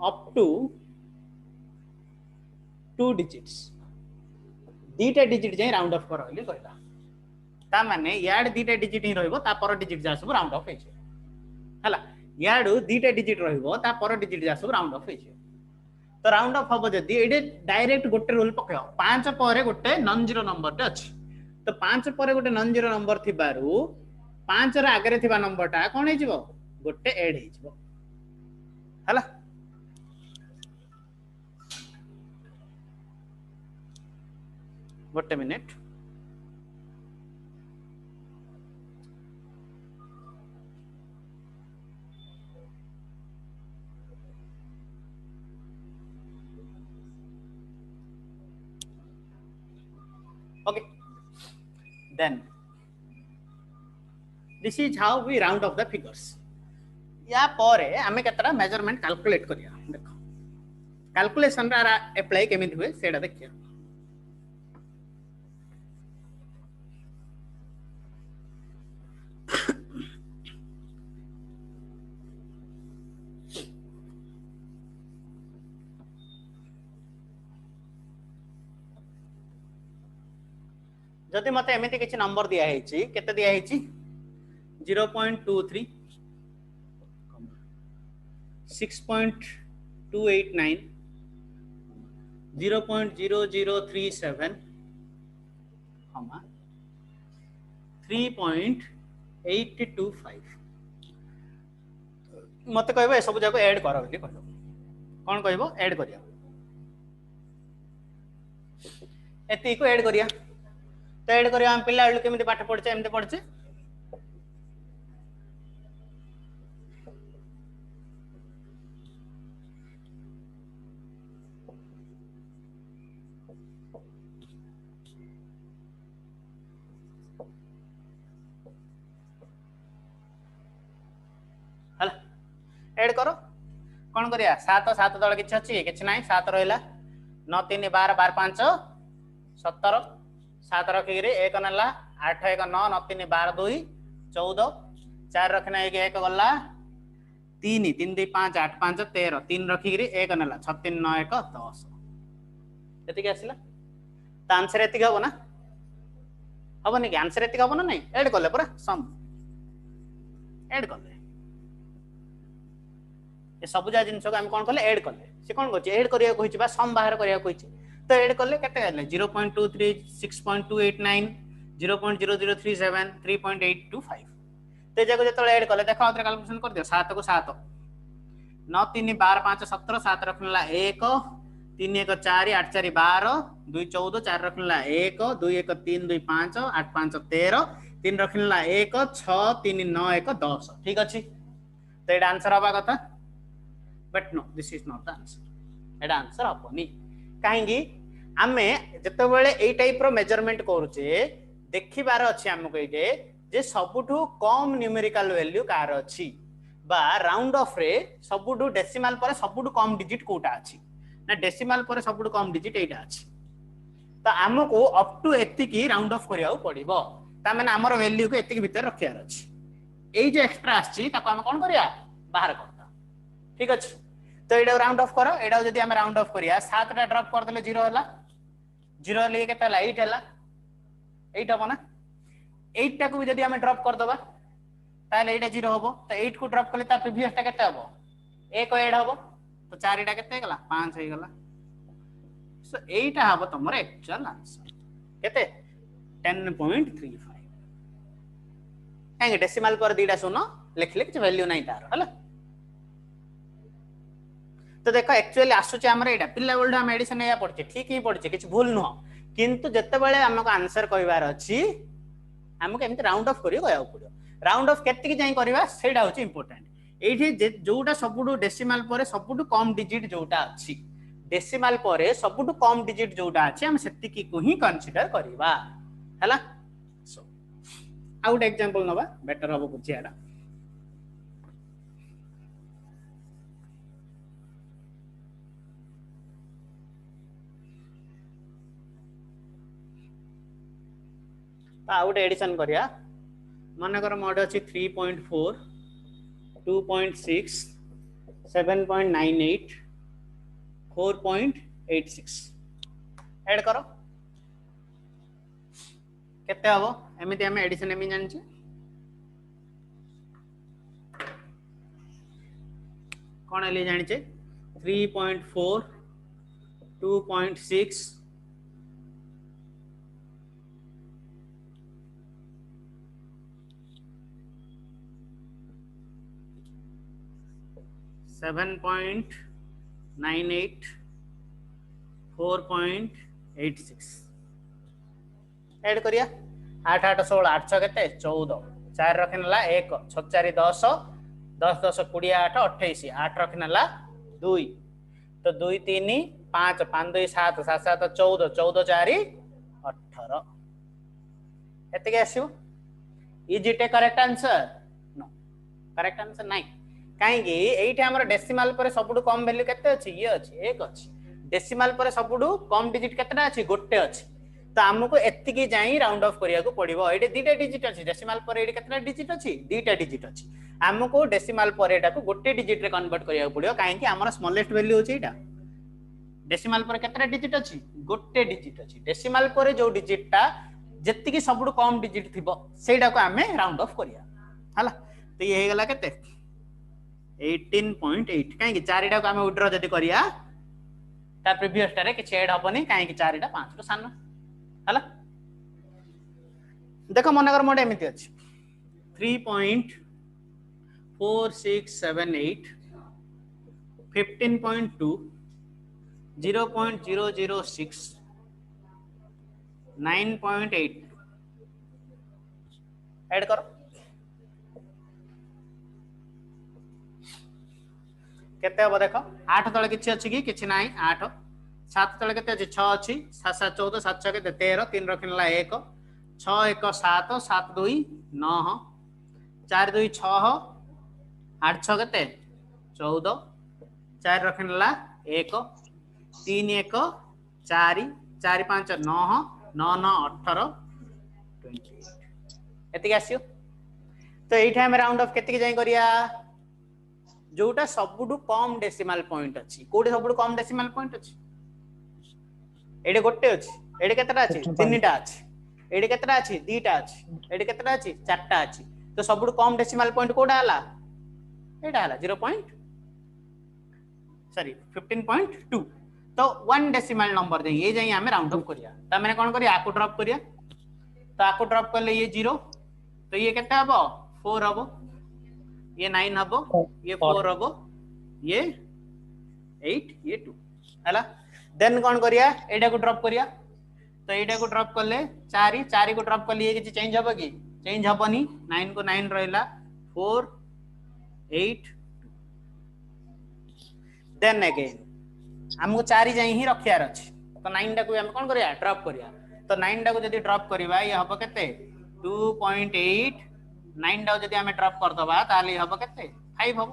up to 2 digits दीटा डिजिट जाय राउंड ऑफ कर हली कहला ता माने याड दीटा डिजिट ही रहइबो ता पर डिजिट जा सब राउंड ऑफ हे छै हला याडू दीटा डिजिट रहइबो ता पर डिजिट जा सब राउंड ऑफ हे छै तो राउंड ऑफ हबो जदी एडे डायरेक्ट गोटे रूल पकयो 5 पर गोटे नॉन जीरो नंबर टे अछि तो 5 पर गोटे नॉन जीरो नंबर थिबारु 5 रा आगे थिबा नंबर टा कोन हे जिवो गोटे ऐड हे जिवो हला गोटे minute okay then this is how we round off the figures या पर आमे केतरा मेजरमेंट कैलकुलेट करिया देखो कैलकुलेशन रा अप्लाई केमिति हुए सेडा देखिया जदि मते एमिति किछि नंबर दिया हेछि केते दिया हेछि 0.23 6.289 0.0037 3.825 मते कहबो ए सब जाको ऐड करो बोली कहलो कोन कहबो ऐड करिया एती को ऐड करिया तो ऐड करिया हम पिल्ला केमिति पाठ पढछे एमते पढछे हला ऐड करो कोन करिया 7 7 दल किछ अछि किछ नाही 7 रहला 9 3 12 12 5 17 7 रखी 1 नला 8 1 9 9 3 12 2 14 4 रखना 1 1 गला 3 3 2 5 8 5 13 3 रखी 1 नला 6 3 9 1 10 एति के आसिला त आंसर एति हबो ना हबो नि आंसर एति हबो ना नहीं ऐड करले पूरा सम ऐड करले ये सब जा जिंस को हम कोन करले ऐड करले से कोन करछि ऐड करिया कहिछि बा सम बाहर करिया कहिछि त तो ऐड करले केते गले 0.23 6.289 0.0037 3.825 ते जाको जतले ऐड करले देखो आउथरे कैलकुलेशन कर दियो 7 को 7 9 3 12 5 17 7 रखनला 1 3 1 4 8 4 12 2 14 4 रखनला 1 2 1 3 2 5 8 5 13 3 रखनला 1 6 3 9 1 10 ठीक अछि तो एटा आंसर हबा कथा but no this is not the answer एटा आंसर हबनी काहेकि आमे जते बेले एई टाइप रो मेजरमेंट करूचे देखिबार अछि हमको एजे जे सबुठु कम न्यूमेरिकल वैल्यू कार अछि बा राउंड ऑफ रे सबुठु डेसिमल पर सबुठु कम डिजिट कोटा अछि ना डेसिमल पर सबुठु कम डिजिट एटा अछि तो हमको अप टू एति की राउंड ऑफ करियाउ पड़िबो ता माने हमर वैल्यू को एति भीतर रखियार अछि एई जे एक्स्ट्रा आछि ताको हम कोन करिया बाहर करता ठीक अछि तो एटा राउंड ऑफ करो एटा जदी हम राउंड ऑफ करिया 7 टा ड्रॉप कर देले 0 होला 0 ले केता 8 होला 8 हबो ना 8 टा को भी जदी हम ड्रॉप कर दबा ताले एटा 0 हबो तो 8 को ड्रॉप करले ता प्रीवियस टा केते हबो 1 ऐड हबो तो 4 टा केते गला 5 हे गला सो एटा हबो तमर एक्चुअल आंसर केते 10.35 काहे डेसिमल पर दीटा सुनो लिखले कि वैल्यू नहीं तार हला तो देखो एक्चुअली आसुचे हमर एटा पिल्ला बोल्ड हम एडिशन या पड़चे ठीक ही पड़चे किछ भूल न किंतु जत्ते बेले हमको आंसर कहबार अछि हमको एमति राउंड ऑफ करियो गया पड़ियो राउंड ऑफ केते की जाई करबा सेडा होची इंपोर्टेंट एठी जोटा सबुडु डेसिमल परे सबुडु कम डिजिट जोटा अछि डेसिमल परे सबुडु कम डिजिट जोटा अछि हम सेति की को ही कंसीडर करबा हला सो आउट एग्जांपल नबा बेटर हबो बुझियाडा आउट एडिशन करिया मन कर मोड अछि 3.4 2.6 7.98 4.86 ऐड करो केते हबो एमिति हम एडिशन एमि जानि छी कोन एली जानि छी 3.4 2.6 7.98 4.86 ऐड करिया 8 8 16 8 6 केते 14 4 रखनला 1 6 4 10 10 10 20 8 28 8 रखनला 2 तो 2 3 5 5 2 7 7 7 14 14 4 18 एते के आसीउ is it a correct answer no correct answer नहीं काहेकि एइठे हमर डेसिमल पर सबुडु कम वैल्यू केते अछि ये अछि 1 अछि डेसिमल पर सबुडु कम डिजिट केतेटा अछि गोटे अछि तो हमको एति की जाई राउंड ऑफ करिया को पड़िबो एटे दीटा डिजिट अछि डेसिमल पर एटे केतेटा डिजिट अछि दीटा डिजिट अछि हमको डेसिमल पर एटा को गोटे डिजिट रे कन्वर्ट करिया को पड़िबो काहेकि हमर स्मॉलेस्ट वैल्यू अछि एटा डेसिमल पर केतेटा डिजिट अछि गोटे डिजिट अछि डेसिमल पर जो डिजिटटा जत्ति की सबुडु कम डिजिट थिबो सेटा को हमें राउंड ऑफ करिया हला तो ये हे गला केते 18.8 काहे कि चारिटा को हमें विड्रॉ जदी करिया ता प्रीवियस टारे कि ऐड हबनी काहे कि चारिटा 5 रो सानो हला देखो मन कर मोड एमिति अछि 3.4678 15.2 0.006 9.8 ऐड करो केते हो देखो 8 तळे किछि अछि कि किछि नाही 8 7 तळे केते अछि 6 अछि 7 7 14 7 6 केते 13 3 रखनला 1 6 1 7 7 2 9 4 2 6 8 6 केते 14 4 रखनला 1 3 1 4 4 5 9 9 9 18 28 एति आसियो तो एठा हम राउंड ऑफ केति के जाई करिया जोटा सबुडु कम डेसिमल पॉइंट अछि कोडे सबुडु कम डेसिमल पॉइंट अछि एडे गोटे अछि एडे केतरा अछि तीनटा अछि एडे केतरा अछि दीटा अछि एडे केतरा अछि चारटा अछि तो सबुडु कम डेसिमल पॉइंट कोडा हला एडा हला 0. सॉरी 15.2 तो 1 डेसिमल नंबर दे ये जाई हमें राउंड ऑफ करिया त मैंने कोन करिया आको ड्रॉप करिया तो आको ड्रॉप करले ये 0 तो ये केते हबो 4 हबो ये 9 हबो ये 4 हबो ये 8 ये 2 हला देन कोन करिया एडा को ड्रॉप करिया तो एडा को ड्रॉप करले 4 को ड्रॉप करले ये किछि चेंज हबो कि चेंज हबोनी 9 को 9 रहला 4 8 देन अगेन हमको 4 जाई ही रखियार अछि तो 9 टा को हम कोन करिया ड्रॉप करिया तो 9 टा को जदी ड्रॉप करबा ये हबो केते 2.8 9 टा जदी हमें ड्रॉप कर दबा ताली हबो केते 5 हबो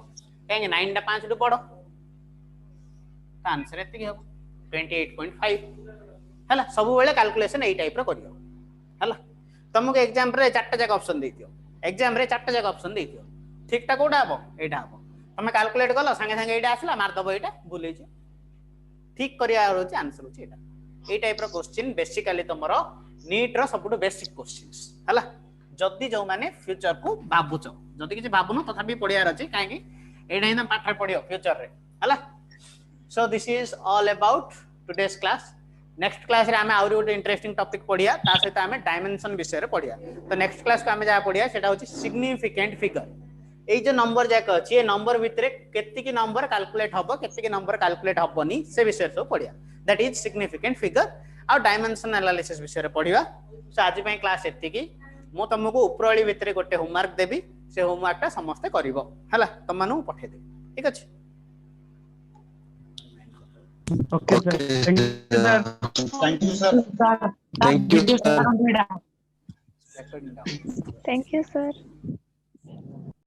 काहे 9 टा 5 टू बडो तो आंसर एति हबो 28.5 हला सब बेले कैलकुलेशन एई टाइप रो करियो हला तुमको एग्जाम रे चारटा जगह ऑप्शन दे दियो एग्जाम रे चारटा जगह ऑप्शन दे दियो ठीक टा कोडा हबो एटा हबो तुम कैलकुलेट कलो संगे संगे एटा आसला मार दबो एटा भूले जे ठीक करिया होची आंसर होची एटा ए टाइप रो क्वेश्चन बेसिकली तमरो नीट रो सबटु बेसिक क्वेश्चंस हला जदी जो माने फ्यूचर को भाबुचो जदी किछि भाबुनो तथापि पढियार अछि काहे कि एटा हिना पाठ पढियो फ्यूचर रे हला so this is all about today's class next class रे हमें आउरी गोटे इंटरेस्टिंग टॉपिक पढिया ता सहित हमें डायमेंशन विषय रे पढिया तो नेक्स्ट क्लास को हमें जा पढिया सेटा होची सिग्निफिकेंट फिगर ए जो नंबर जाक अछि ए नंबर भितरे केति की नंबर कैलकुलेट हबो केति की नंबर कैलकुलेट हबोनी से विषय सब पढिया दैट इज सिग्निफिकेंट फिगर आ डायमेंशन एनालिसिस विषय रे पढिया सो आज पय क्लास एति की मो तुमको उपरळी भितरे गोटे होमवर्क देबी से होमवर्क ता समस्त करिवो हला तुम मानु पठे दे ठीक अछि okay sir Thank you, sir. Thank you sir Thank you, sir.